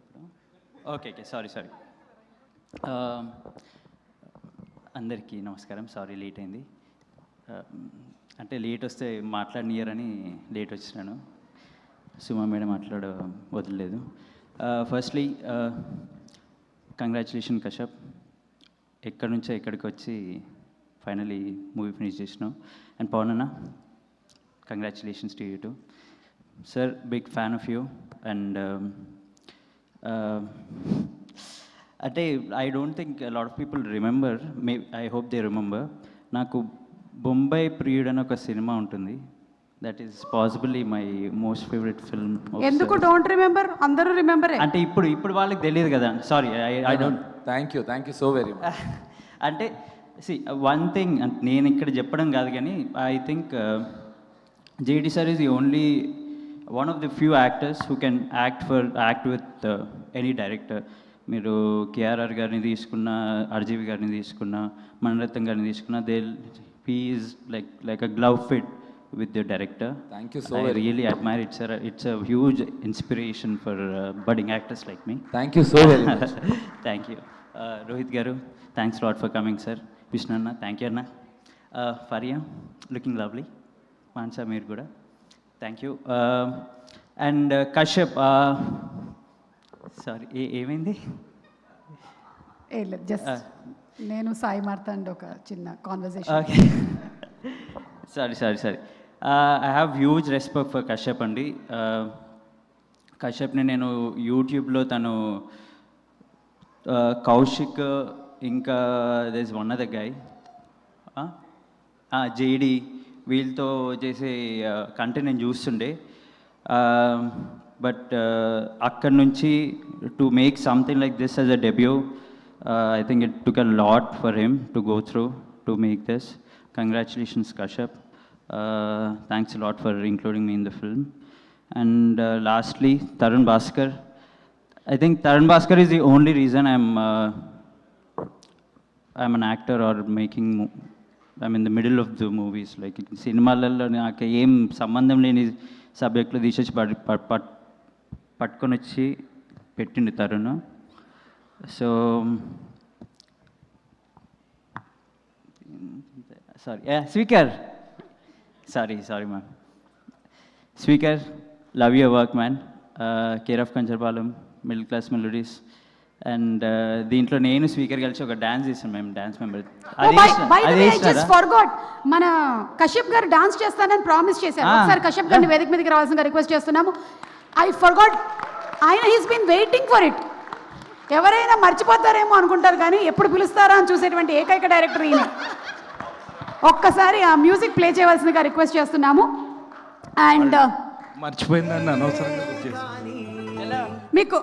ఇప్పుడు okay sorry అందరికీ నమస్కారం. సారీ లేట్ అయింది. అంటే లేట్ వస్తే మాట్లాడనియరని లేట్ వచ్చినాను. సుమా మేడం మాట్లాడ వదలలేదు. ఫస్ట్లీ కంగ్రాచులేషన్ కశ్యప్, ఎక్కడి నుంచో ఎక్కడికి వచ్చి ఫైనలీ మూవీ ఫినిష్ చేసినావు. అండ్ పవన్ అన్న, congratulations to you too. Sir, big fan of you. And అంటే I don't think lot of people remember, I hope they remember, నాకు బొంబాయి ప్రియుడ్ అని ఒక సినిమా ఉంటుంది. That is possibly my most favourite film. ఎందుకు don't remember? అందరూ remember. అంటే ఇప్పుడు వాళ్ళకి తెలియదు కదా. Sorry, I don't. Thank you so very much. అంటే వన్ థింగ్ నేను ఇక్కడ చెప్పడం కాదు, కానీ I think JD sir is the only one of the few actors who can act with any director. మీరు కేఆర్ఆర్ గారిని తీసుకున్న, ఆర్జీవి గారిని తీసుకున్న, మణిరత్నం గారిని తీసుకున్న, he is like a glove fit with the director. Thank you so I very really admire it, sir. It's a huge inspiration for budding actors like me. Thank you so very much. Thank you. Rohit garu, thanks a lot for coming, sir. Vishnu anna, thank you anna. Faria, looking lovely. Mansa meer kuda, thank you. And Kashyap, sorry, ఏమైంది? Just నేను Sai Martha and ఒక చిన్న conversation. Okay, sorry. I have huge respect for Kashyap అండి. కశ్యప్ని నేను యూట్యూబ్లో తను కౌశిక్, ఇంకా this is one other guy, JD, వీళ్ళతో చేసే కంటెంట్ నేను చూస్తుండే. బట్ అక్కడి నుంచి to make something like this as a debut, I think it took a lot for him to go through to make this. Congratulations, Kashyap. Thanks a lot for including me in the film. And lastly, Tarun Bhaskar. I think Tarun Bhaskar is the only reason I'm an actor or I'm in the middle of the movies. Like సినిమాలలో నాకు ఏం సంబంధం లేని సబ్జెక్టులు తీసేసి పట్టుకొని వచ్చి పెట్టిండు Tarun. So speaker, sorry ma'am. Speaker, love your work man. Care of Kancharapalem, middle class melodies. And దీంట్లో నేను స్పీకర్ కలిసి ఒక డాన్స్ చేసాను మేము, డాన్స్ మెంబర్. మన కశ్యప్ గారు డాన్స్ చేస్తానని ప్రామిస్ చేశారు. ఒకసారి కశ్యప్ గారిని వేదిక మీదకి రావాల్సిందిగా రిక్వెస్ట్ చేస్తున్నాము. ఐ ఫర్గాట్, ఆయన he's been waiting for it. ఎవరైనా మర్చిపోతారేమో అనుకుంటారు, కానీ ఎప్పుడు పిలుస్తారా అని చూసేటువంటి ఏకైక డైరెక్టర్ ఈయన. ఒక్కసారి ఆ మ్యూజిక్ ప్లే చేయవలసిందిగా రిక్వెస్ట్ చేస్తున్నాము. అండ్ మర్చిపోయిందని అనవసరంగా మీకు